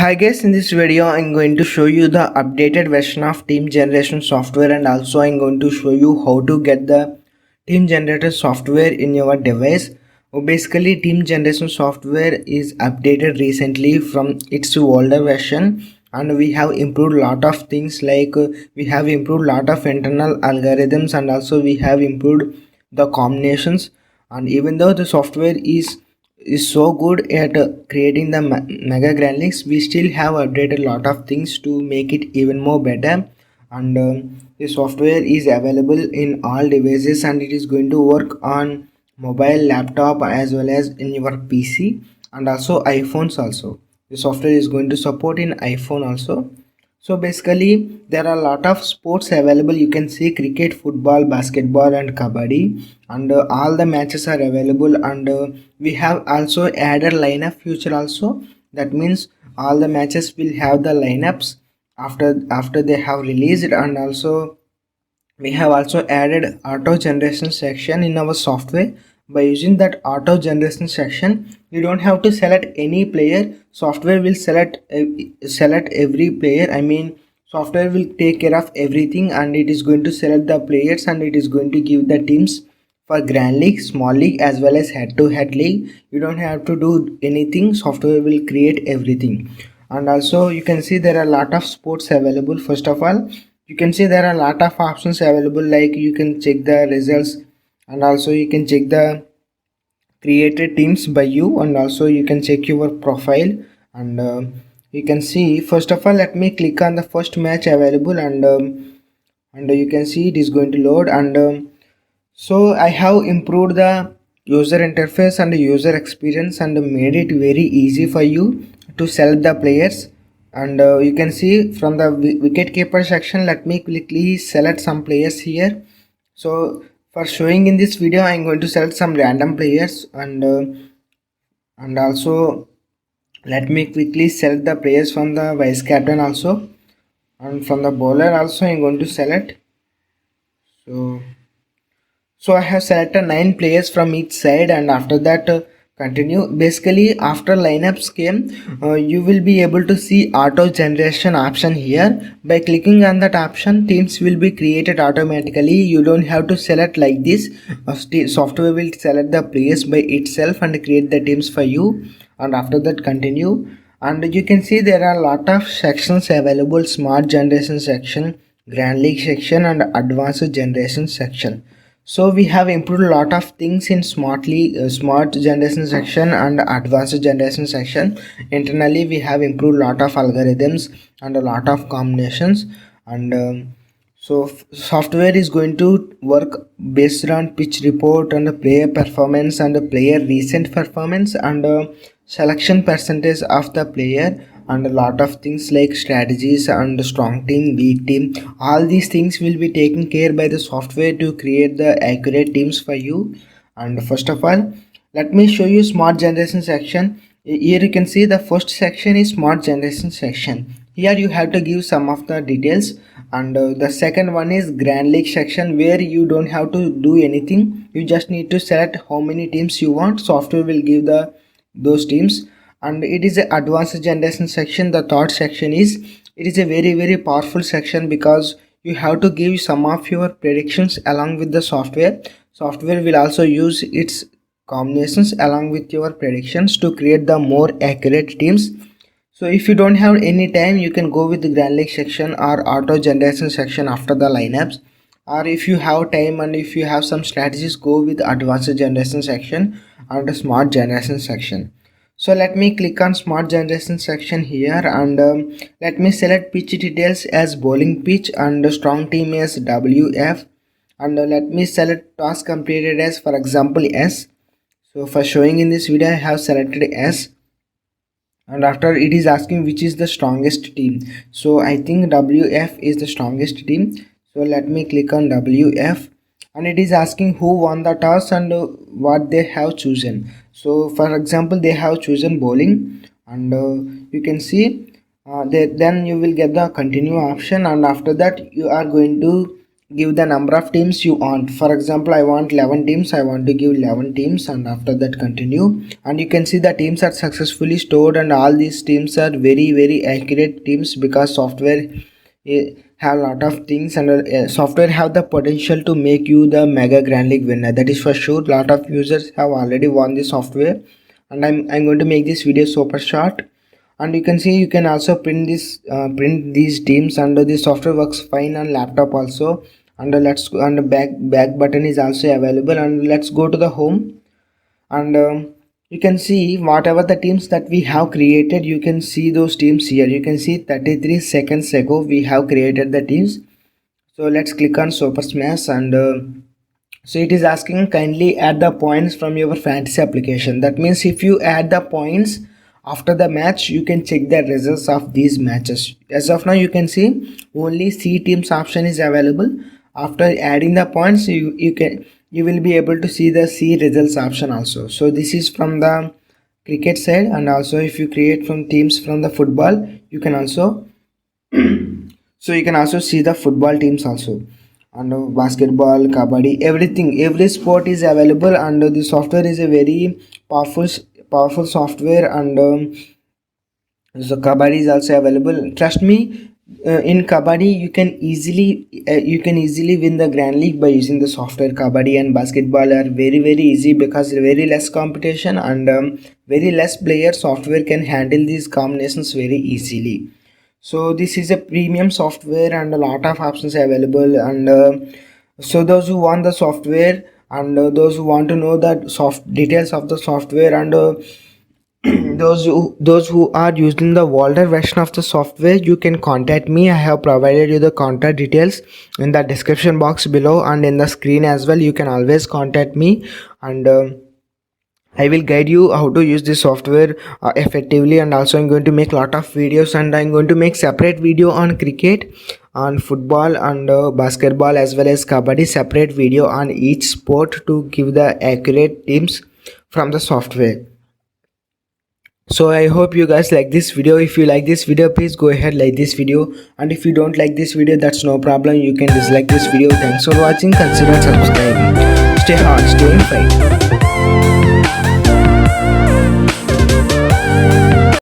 Hi guys, in this video I'm going to show you the updated version of team generation software, and also I'm going to show you how to get the team generator software in your device. Basically, team generation software is updated recently from its older version, and we have improved lot of things like we have improved lot of internal algorithms, and also we have improved the combinations. And even though the software is so good at creating the mega grand links, we still have updated a lot of things to make it even more better. And the software is available in all devices, and it is going to work on mobile, laptop, as well as in your PC, and also iPhones also. The software is going to support in iPhone also. So basically there are a lot of sports available. You can see cricket, football, basketball, and kabaddi, and all the matches are available. And we have also added lineup feature also. That means all the matches will have the lineups after they have released. And also we have also added auto generation section in our software. By using that auto generation section, you don't have to select any player. Software will select every player. I mean, software will take care of everything, and it is going to select the players, and it is going to give the teams for grand league, small league, as well as head to head league. You don't have to do anything. Software will create everything. And also you can see there are a lot of sports available. First of all, you can see there are a lot of options available, like you can check the results, and also you can check the created teams by you, and also you can check your profile. And you can see, first of all, let me click on the first match available. And you can see it is going to load. And so I have improved the user interface and the user experience, and made it very easy for you to select the players. And you can see from the wicket keeper section, let me quickly select some players here. So for showing in this video, I'm going to select some random players. And also let me quickly select the players from the vice captain also, and from the bowler also I'm going to select. So I have selected 9 players from each side, and after that continue. Basically, after lineups came, you will be able to see auto generation option here. By clicking on that option, teams will be created automatically. You don't have to select like this. Software will select the players by itself and create the teams for you. And after that, continue. And you can see there are a lot of sections available: smart generation section, grand league section, and advanced generation section. So we have improved a lot of things in smart generation section and advanced generation section. Internally we have improved a lot of algorithms and a lot of combinations. And software is going to work based on pitch report and the player performance and the player recent performance, and selection percentage of the player, and a lot of things like strategies and strong team, weak team. All these things will be taken care by the software to create the accurate teams for you. And first of all, let me show you smart generation section. Here you can see the first section is smart generation section. Here you have to give some of the details. And the second one is grand league section, where you don't have to do anything. You just need to select how many teams you want. Software will give those teams. And it is a advanced generation section. The third section is, it is a very powerful section, because you have to give some of your predictions along with the software will also use its combinations along with your predictions to create the more accurate teams. So if you don't have any time, you can go with the grand league section or auto generation section after the lineups. Or if you have time and if you have some strategies, go with advanced generation section or the smart generation section. So let me click on smart generation section here. And let me select pitch details as bowling pitch and strong team as WF. And let me select task completed as, for example, S. So for showing in this video, I have selected S. And after, it is asking which is the strongest team. So I think WF is the strongest team. So let me click on WF. And it is asking who won the toss and what they have chosen. So for example, they have chosen bowling. And you can see then you will get the continue option. And after that, you are going to give the number of teams you want. For example, I want 11 teams. I want to give 11 teams, and after that continue, and you can see the teams are successfully stored, and all these teams are very accurate teams because software have a lot of things, and software have the potential to make you the mega grand league winner. That is for sure. Lot of users have already won the software, and I'm going to make this video super short. And you can see you can also print this print these teams, and the software works fine on laptop also. And let's go, and the back button is also available, and let's go to the home. And you can see whatever the teams that we have created, you can see those teams here. You can see 33 seconds ago we have created the teams. So let's click on super smash, and so it is asking kindly add the points from your fantasy application. That means if you add the points after the match, you can check the results of these matches. As of now, you can see only see teams option is available. After adding the points, you will be able to see the see results option also. So this is from the cricket side, and also if you create from teams from the football, you can also so you can also see the football teams also, and basketball, kabaddi, everything, every sport is available, and the software is a very powerful software. And so kabaddi is also available. Trust me, in kabaddi you can easily win the grand league by using the software. Kabaddi and basketball are very easy because very less competition, and very less players. Software can handle these combinations very easily. So this is a premium software, and a lot of options available. And so those who want the software, and those who want to know the details of the software, and those who are using the older version of the software, you can contact me. I have provided you the contact details in the description box below and in the screen as well. You can always contact me, and I will guide you how to use this software effectively. And also I'm going to make a lot of videos, and I'm going to make separate video on cricket, on football, and basketball, as well as kabaddi, separate video on each sport to give the accurate teams from the software. So I hope you guys like this video. If you like this video, please go ahead like this video, and if you don't like this video, that's no problem, you can dislike this video. Thanks for watching. Consider subscribing. Stay hard, stay in fight.